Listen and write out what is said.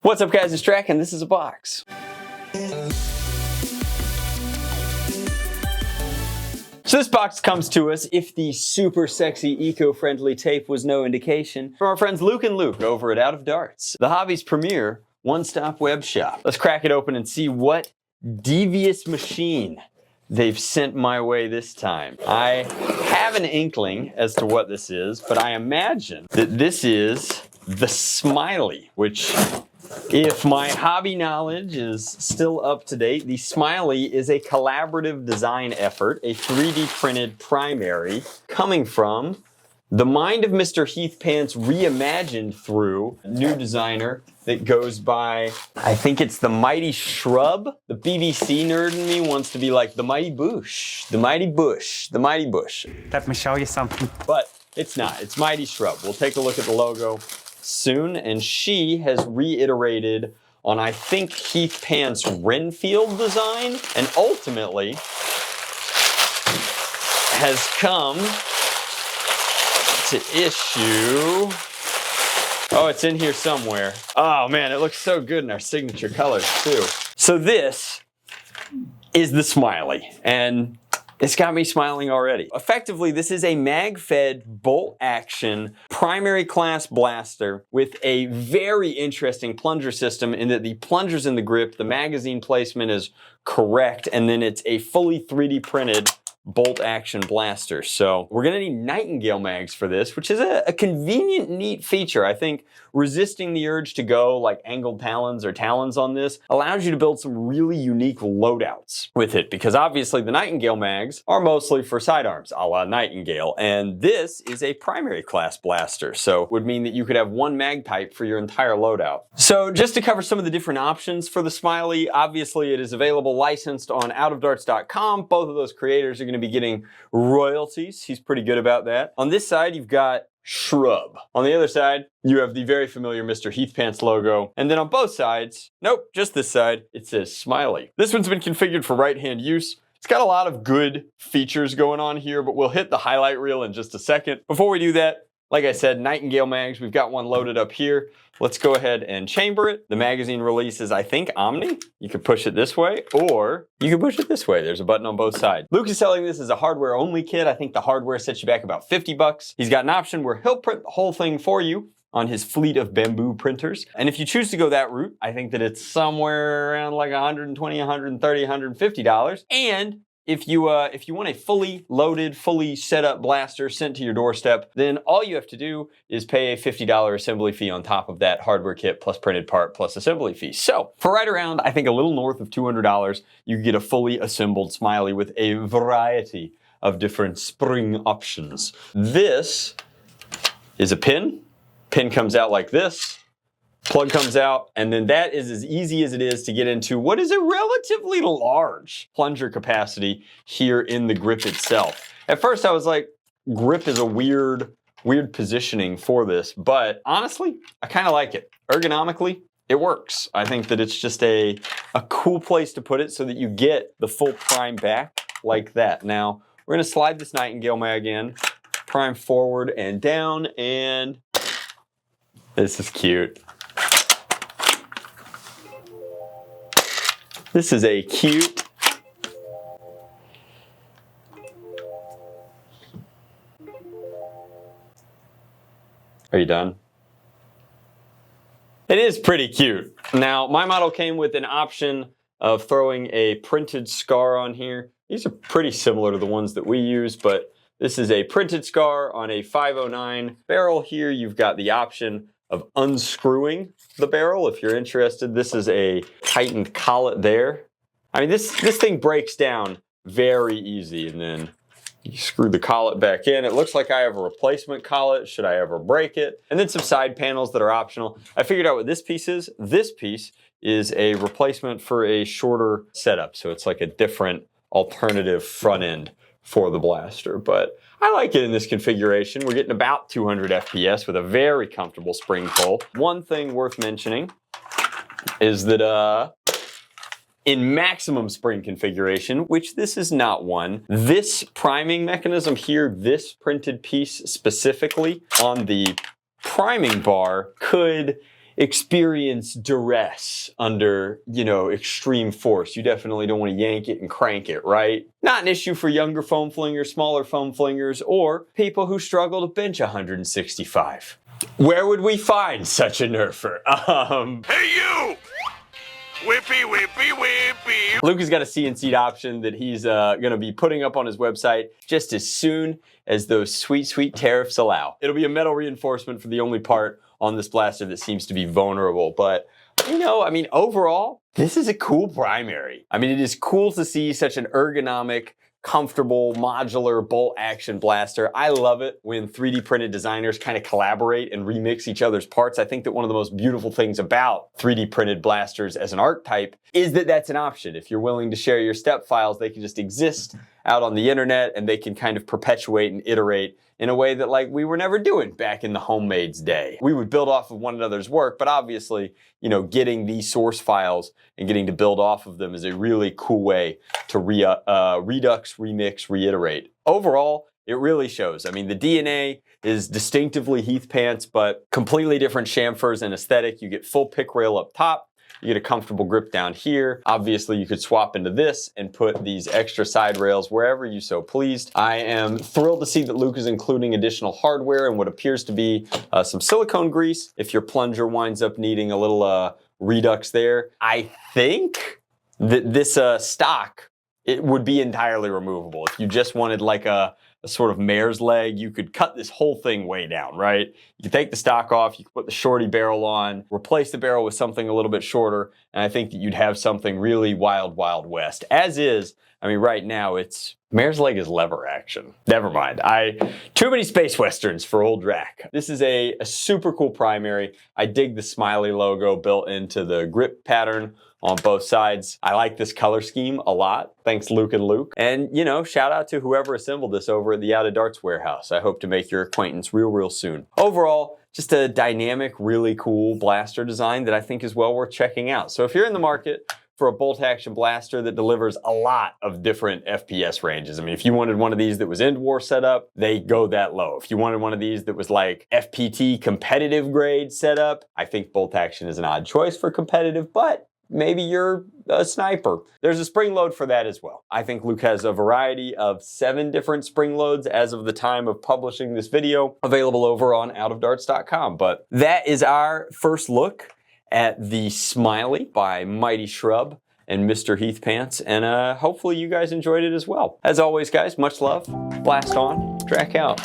What's up guys, it's Drac and this is a box. So this box comes to us, if the super sexy eco-friendly tape was no indication, from our friends Luke and Luke over at Out of Darts, the hobby's premier one-stop web shop. Let's crack it open and see what devious machine they've sent my way this time. I have an inkling as to what this is, but I imagine that this is the Smiley, which, if my hobby knowledge is still up to date, the Smiley is a collaborative design effort, a 3D printed primary coming from the mind of Mr. Heath Pants reimagined through a new designer that goes by, I think it's the Mighty Shrub. The BBC nerd in me wants to be like the Mighty Bush, the Mighty Bush, the Mighty Bush. Let me show you something. But it's not, it's Mighty Shrub. We'll take a look at the logo soon, and she has reiterated on, I think, Heath Pants' Wrenfield design, and ultimately has come to issue, oh, it's in here somewhere. Oh man, it looks so good in our signature colors too. So this is the Smiley, and it's got me smiling already. Effectively, this is a mag-fed bolt-action primary class blaster with a very interesting plunger system in that the plunger's in the grip, the magazine placement is correct, and then it's a fully 3D printed bolt-action blaster. So we're gonna need Nightingale mags for this, which is a convenient, neat feature. I think resisting the urge to go like angled talons or talons on this allows you to build some really unique loadouts with it, because obviously the Nightingale mags are mostly for sidearms, a la Nightingale, and this is a primary class blaster, so it would mean that you could have one mag type for your entire loadout. So just to cover some of the different options for the Smiley, obviously it is available licensed on outofdarts.com. Both of those creators are going to be getting royalties. He's pretty good about that. On this side, you've got Shrub. On the other side, you have the very familiar Mr. Heath Pants logo. And then on both sides, nope, just this side, it says Smiley. This one's been configured for right-hand use. It's got a lot of good features going on here, but we'll hit the highlight reel in just a second. Before we do that, like I said, Nightingale mags, we've got one loaded up here. Let's go ahead and chamber it. The magazine release is, I think, Omni. You could push it this way, or you can push it this way. There's a button on both sides. Luke is selling this as a hardware-only kit. I think the hardware sets you back about 50 bucks. He's got an option where he'll print the whole thing for you on his fleet of bamboo printers. And if you choose to go that route, I think that it's somewhere around like $120, $130, $150. And if you want a fully loaded, fully set up blaster sent to your doorstep, then all you have to do is pay a $50 assembly fee on top of that hardware kit plus printed part plus assembly fee. So for right around, I think a little north of $200, you get a fully assembled Smiley with a variety of different spring options. This is a pin. Pin comes out like this. Plug comes out, and then that is as easy as it is to get into what is a relatively large plunger capacity here in the grip itself. At first I was like, grip is a weird positioning for this, but honestly, I kind of like it. Ergonomically, it works. I think that it's just a cool place to put it so that you get the full prime back like that. Now, we're gonna slide this Nightingale mag in, prime forward and down, and this is cute. This is a cute, are you done? It is pretty cute. Now, my model came with an option of throwing a printed scar on here. These are pretty similar to the ones that we use, but this is a printed scar on a 509 barrel here. You've got the option of unscrewing the barrel if you're interested. This is a tightened collet there. I mean, this thing breaks down very easy, and then you screw the collet back in. It looks like I have a replacement collet should I ever break it. And then some side panels that are optional. I figured out what this piece is. This piece is a replacement for a shorter setup, so it's like a different alternative front end for the blaster, but I like it in this configuration. We're getting about 200 FPS with a very comfortable spring pull. One thing worth mentioning is that in maximum spring configuration, which this is not one, this priming mechanism here, this printed piece specifically on the priming bar could experience duress under, you know, extreme force. You definitely don't want to yank it and crank it, right? Not an issue for younger foam flingers, smaller foam flingers, or people who struggle to bench 165. Where would we find such a nerfer? Hey you! Whippy, whippy, whippy! Luke has got a CNC'd option that he's gonna be putting up on his website just as soon as those sweet, sweet tariffs allow. It'll be a metal reinforcement for the only part on this blaster that seems to be vulnerable, but you know, I mean, overall, this is a cool primary. I mean, it is cool to see such an ergonomic, comfortable, modular bolt action blaster. I love it when 3D printed designers kind of collaborate and remix each other's parts. I think that one of the most beautiful things about 3D printed blasters as an archetype is that that's an option. If you're willing to share your step files, they can just exist out on the internet and they can kind of perpetuate and iterate in a way that like we were never doing back in the homemade's day. We would build off of one another's work, but obviously, you know, getting these source files and getting to build off of them is a really cool way to redux, remix, reiterate. Overall, it really shows. I mean, the DNA is distinctively Heath pants, but completely different chamfers and aesthetic. You get full pick rail up top. You get a comfortable grip down here. Obviously, you could swap into this and put these extra side rails wherever you so pleased. I am thrilled to see that Luke is including additional hardware and what appears to be some silicone grease if your plunger winds up needing a little redux there. I think that this stock, it would be entirely removable. If you just wanted like a sort of mare's leg, you could cut this whole thing way down, right? You could take the stock off, you could put the shorty barrel on, replace the barrel with something a little bit shorter, and I think that you'd have something really wild, wild west. As is, I mean, right now it's mare's leg is lever action. Never mind. Too many space westerns for old Drac. This is a super cool primary. I dig the Smiley logo built into the grip pattern on both sides. I like this color scheme a lot. Thanks, Luke and Luke. And, you know, shout out to whoever assembled this over at the Out of Darts warehouse. I hope to make your acquaintance real soon. Overall, just a dynamic, really cool blaster design that I think is well worth checking out. So if you're in the market for a bolt action blaster that delivers a lot of different FPS ranges. I mean, if you wanted one of these that was end war setup, they go that low. If you wanted one of these that was like FPT competitive grade setup, I think bolt action is an odd choice for competitive, but maybe you're a sniper. There's a spring load for that as well. I think Luke has a variety of 7 different spring loads as of the time of publishing this video, available over on outofdarts.com. But that is our first look at the Smiley by Mighty Shrub and Mr. Heath Pants, and hopefully you guys enjoyed it as well. As always, guys, much love, blast on, Drac out.